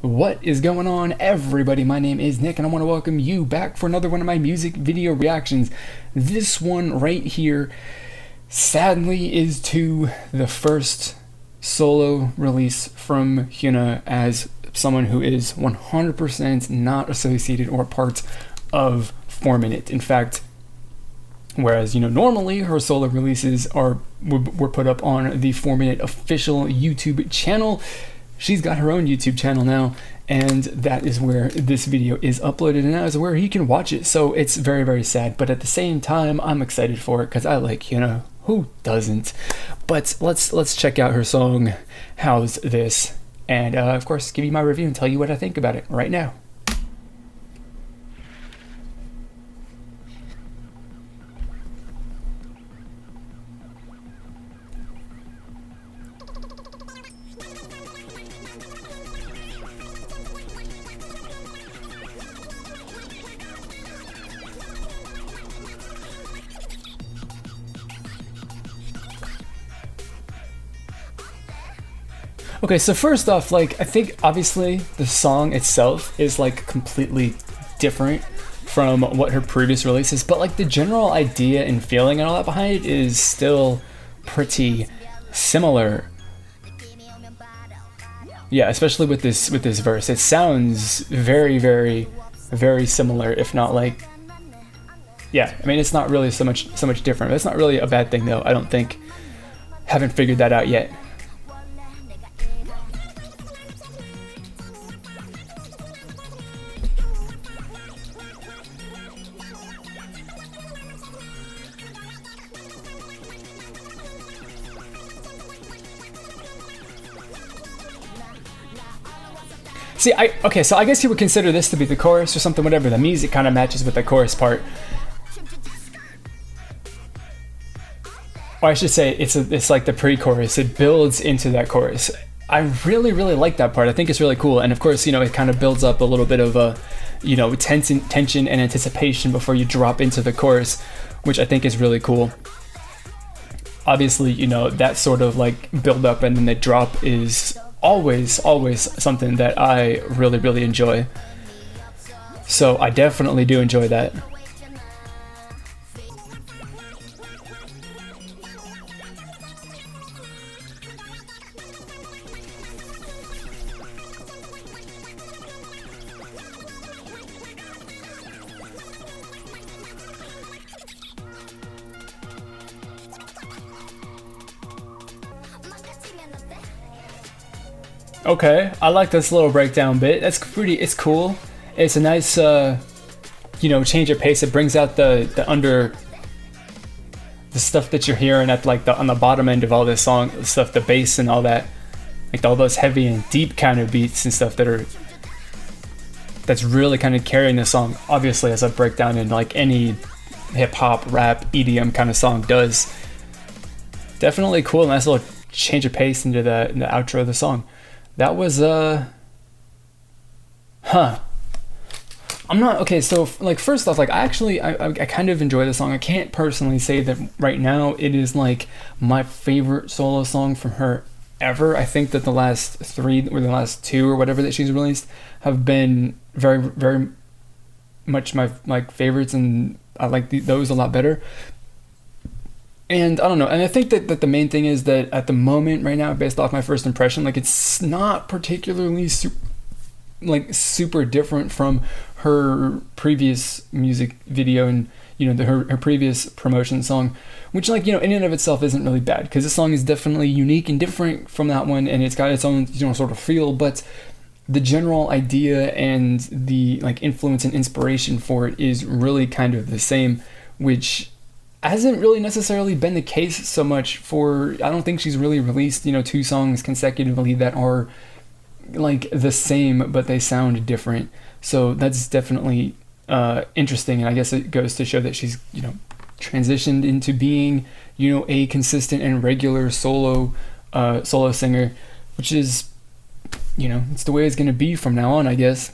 What is going on, everybody? My name is Nick, and I want to welcome you back for another one of my music video reactions. This one right here, sadly, is to the first solo release from Hyuna as someone who is 100% not associated or part of 4 Minute. In fact, whereas, normally her solo releases were put up on the 4 Minute official YouTube channel, she's got her own YouTube channel now, and that is where this video is uploaded, and that is where you can watch it. So it's very, very sad, but at the same time, I'm excited for it because I like Hyuna. Who doesn't? But let's check out her song, How's This? And of course, give you my review and tell you what I think about it right now. Okay, so first off, I think obviously the song itself is completely different from what her previous releases, but the general idea and feeling and all that behind it is still pretty similar. Yeah, especially with this verse. It sounds very, very, very similar, if not yeah, I mean, it's not really so much different. That's not really a bad thing though, I don't think. Haven't figured that out yet. See, okay, so I guess you would consider this to be the chorus or something, whatever. The music kind of matches with the chorus part. Or I should say, it's like the pre-chorus. It builds into that chorus. I really, really like that part. I think it's really cool. And of course, it kind of builds up a little bit of a, tension and anticipation before you drop into the chorus, which I think is really cool. Obviously, that sort of build up and then the drop is always something that I really, really enjoy. So I definitely do enjoy that. Okay, I like this little breakdown bit. It's cool. It's a nice, change of pace. It brings out the stuff that you're hearing at on the bottom end of all this song stuff, the bass and all that, all those heavy and deep kind of beats and stuff that's really kind of carrying the song. Obviously, as a breakdown in any hip hop, rap, EDM kind of song does. Definitely cool. Nice little change of pace into the outro of the song. That was I'm not okay. So first off, I kind of enjoy the song. I can't personally say that right now it is my favorite solo song from her ever. I think that the last 3 or the last 2 or whatever that she's released have been very, very much my favorites, and I like those a lot better. And I don't know, and I think that the main thing is that at the moment right now, based off my first impression, it's not particularly super different from her previous music video and her previous promotion song, which in and of itself isn't really bad, because this song is definitely unique and different from that one, and it's got its own sort of feel, but the general idea and the influence and inspiration for it is really kind of the same, which hasn't really necessarily been the case so much for, I don't think she's really released 2 songs consecutively that are the same, but they sound different. So that's definitely interesting, and I guess it goes to show that she's transitioned into being a consistent and regular solo singer, which is it's the way it's gonna be from now on, I guess.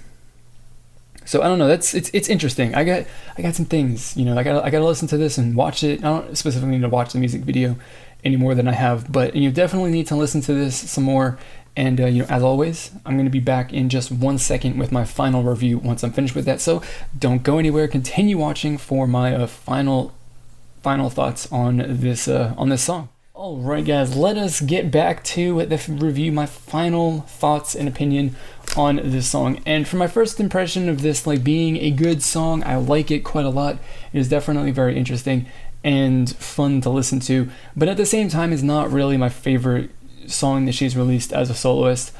So I don't know. It's interesting. I got some things. I gotta listen to this and watch it. I don't specifically need to watch the music video any more than I have, but you definitely need to listen to this some more And as always, I'm going to be back in just 1 second with my final review once I'm finished with that. So don't go anywhere. Continue watching for my final thoughts on this song. Alright guys, let us get back to the review, my final thoughts and opinion on this song. And for my first impression of this being a good song, I like it quite a lot. It is definitely very interesting and fun to listen to, but at the same time it's not really my favorite song that she's released as a soloist.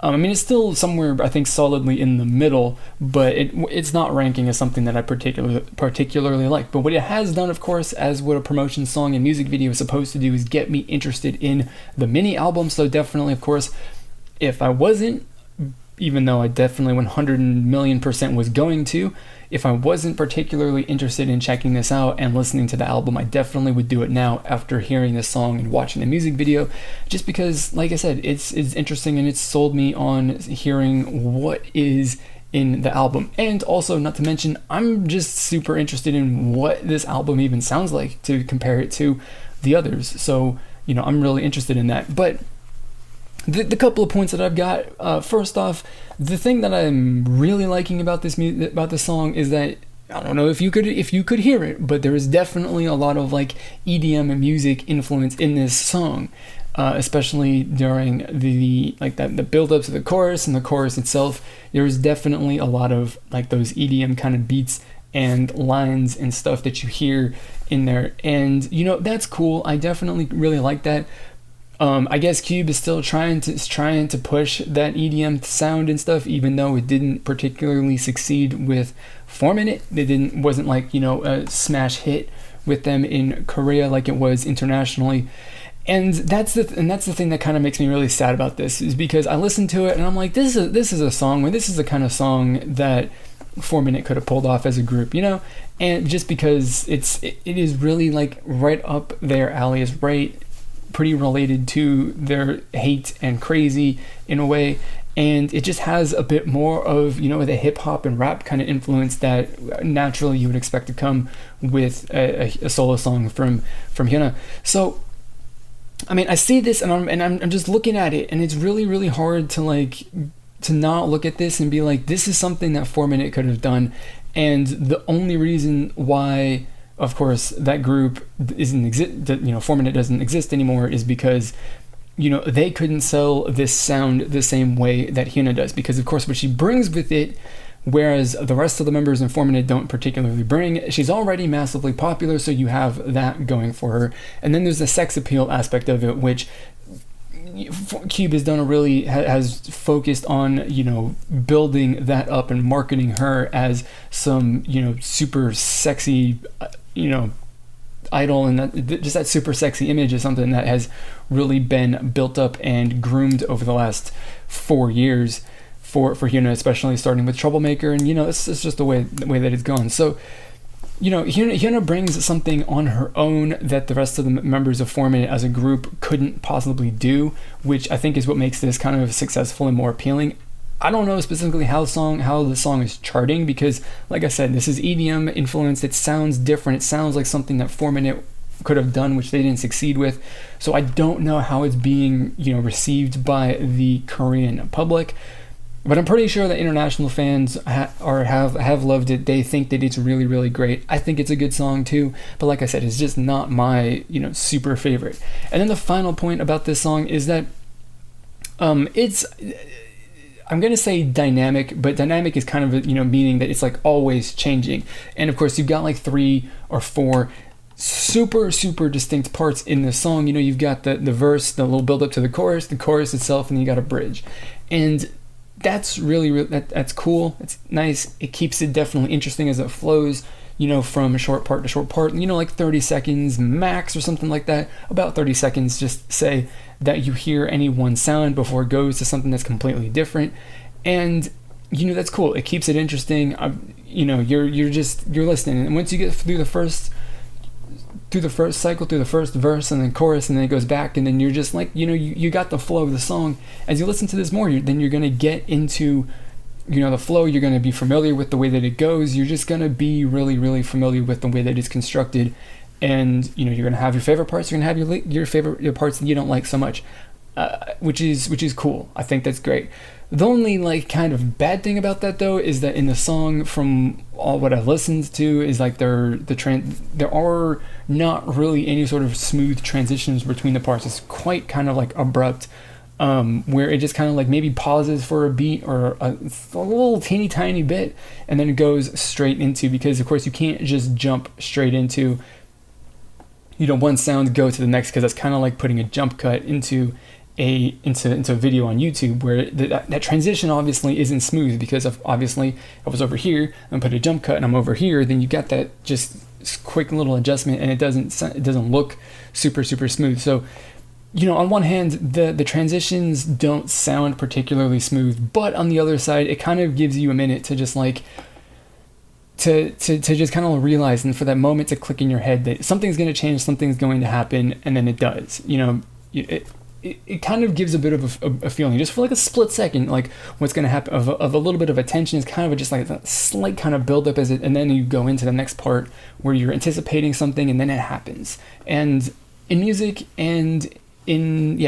It's still somewhere, I think, solidly in the middle, but it's not ranking as something that I particularly like. But what it has done, of course, as what a promotion song and music video is supposed to do, is get me interested in the mini album. So definitely, of course, if I wasn't, even though I definitely 100,000,000% was going to, if I wasn't particularly interested in checking this out and listening to the album, I definitely would do it now after hearing this song and watching the music video, just because, like I said, it's interesting and it's sold me on hearing what is in the album. And also, not to mention, I'm just super interested in what this album even sounds like to compare it to the others. So, I'm really interested in that. But the couple of points that I've got, first off, the thing that I'm really liking about this song is that, I don't know if you could hear it, but there is definitely a lot of EDM and music influence in this song, especially during the build up to the chorus and the chorus itself. There is definitely a lot of those EDM kind of beats and lines and stuff that you hear in there, and that's cool. I definitely really like that. I guess Cube is still trying to push that EDM sound and stuff, even though it didn't particularly succeed with 4 Minute. It wasn't a smash hit with them in Korea like it was internationally. And that's the thing that kind of makes me really sad about this, is because I listened to it and I'm like, this is a song where this is the kind of song that 4 Minute could have pulled off as a group, and just because it is really right up their alley, is right pretty related to their hate and crazy in a way, and it just has a bit more of the hip hop and rap kind of influence that naturally you would expect to come with a solo song from Hyuna. So I see this and I'm just looking at it, and it's really, really hard to not look at this and be like, this is something that 4 Minute could have done. And the only reason why, of course, that group isn't 4 Minute doesn't exist anymore, is because they couldn't sell this sound the same way that Hyuna does, because of course what she brings with it, whereas the rest of the members in 4 Minute don't particularly bring, she's already massively popular, so you have that going for her. And then there's the sex appeal aspect of it, which Cube has focused on building that up and marketing her as some super sexy idol, and that super sexy image is something that has really been built up and groomed over the last 4 years for Hyuna, especially starting with Troublemaker, and it's just the way that it's gone. So Hyuna brings something on her own that the rest of the members of 4 Minute as a group couldn't possibly do, which I think is what makes this kind of successful and more appealing. I don't know specifically how the song is charting, because like I said, this is EDM influenced. It sounds different. It sounds like something that 4 Minute could have done, which they didn't succeed with. So I don't know how it's being received by the Korean public, but I'm pretty sure that international fans have loved it. They think that it's really, really great. I think it's a good song too, but like I said, it's just not my super favorite. And then the final point about this song is that it's, I'm going to say dynamic, but dynamic is kind of meaning that it's always changing. And of course you've got 3 or 4 super, super distinct parts in this song. You've got the verse, the little build up to the chorus itself, and then you got a bridge. And that's really that's cool. It's nice. It keeps it definitely interesting as it flows, from short part to short part, 30 seconds max or something like that. About 30 seconds, just say that you hear any one sound before it goes to something that's completely different. And that's cool. It keeps it interesting. You're listening, and once you get through the first cycle, through the first verse and then chorus, and then it goes back, and then you're just you got the flow of the song. As you listen to this more, then you're going to get into the flow. You're going to be familiar with the way that it goes. You're just going to be really, really familiar with the way that it's constructed, and you're going to have your favorite parts. You're going to have your favorite parts that you don't like so much. which is cool. I think that's great. The only like kind of bad thing about that though is that in the song, from all what I've listened to, is like there are not really any sort of smooth transitions between the parts. It's quite kind of like abrupt, where it just kind of like maybe pauses for a beat or a little teeny tiny bit, and then it goes straight into, because of course you can't just jump straight into, you know, one sound go to the next, because that's kind of like putting a jump cut into a video on YouTube, where that transition obviously isn't smooth, because of obviously I was over here and put a jump cut and I'm over here, then you got that just quick little adjustment, and it doesn't look super smooth. So, you know, on one hand, the transitions don't sound particularly smooth, but on the other side, it kind of gives you a minute to just like to just kind of realize, and for that moment to click in your head that something's going to change, something's going to happen, and then it does. You know, it kind of gives a bit of a feeling, just for like a split second, like what's going to happen, of a little bit of attention. Is kind of just like a slight kind of build up as it, and then you go into the next part where you're anticipating something, and then it happens. And in music and in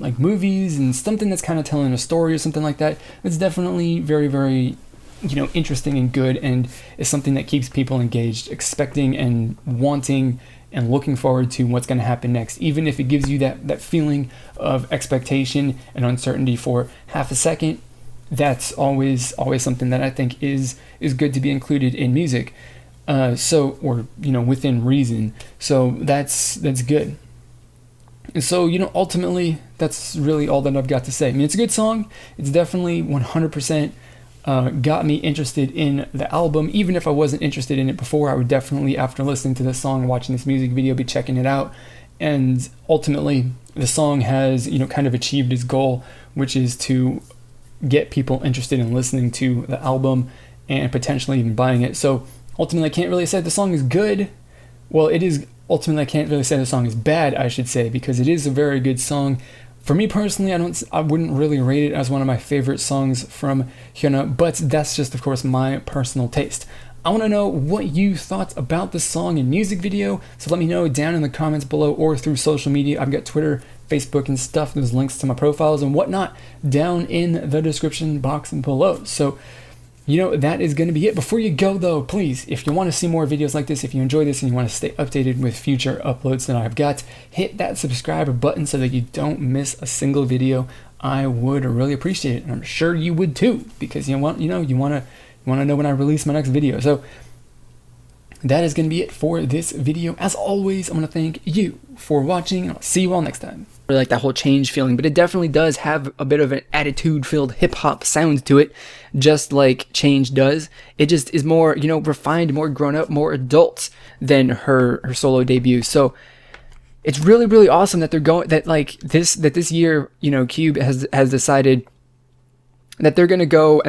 like movies and something that's kind of telling a story or something like that, it's definitely very, you know, interesting and good, and is something that keeps people engaged, expecting and wanting and looking forward to what's going to happen next, even if it gives you that feeling of expectation and uncertainty for half a second. That's always something that I think is good to be included in music, or you know, within reason. So that's good. And so, you know, ultimately that's really all that I've got to say. I mean, it's a good song. It's definitely 100% got me interested in the album. Even if I wasn't interested in it before, I would definitely, after listening to this song and watching this music video, be checking it out. And ultimately, the song has, you know, kind of achieved its goal, which is to get people interested in listening to the album and potentially even buying it. So ultimately, I can't really say the song is good. Well, it is. Ultimately, I can't really say the song is bad, I should say, because it is a very good song. For me personally, I wouldn't really rate it as one of my favorite songs from Hyuna, but that's just, of course, my personal taste. I want to know what you thought about the song and music video, so let me know down in the comments below or through social media. I've got Twitter, Facebook, and stuff. There's links to my profiles and whatnot down in the description box below. So, you know, that is going to be it. Before you go, though, please, if you want to see more videos like this, if you enjoy this and you want to stay updated with future uploads that I've got, hit that subscribe button so that you don't miss a single video. I would really appreciate it, and I'm sure you would too, because you want to know when I release my next video. So that is going to be it for this video. As always, I'm going to thank you for watching, and I'll see you all next time. I really like that whole change feeling, but it definitely does have a bit of an attitude-filled hip-hop sound to it, just like Change does. It just is more, you know, refined, more grown-up, more adult than her solo debut. So it's really awesome that they're going, that like this year, you know, Cube has decided that they're going to go and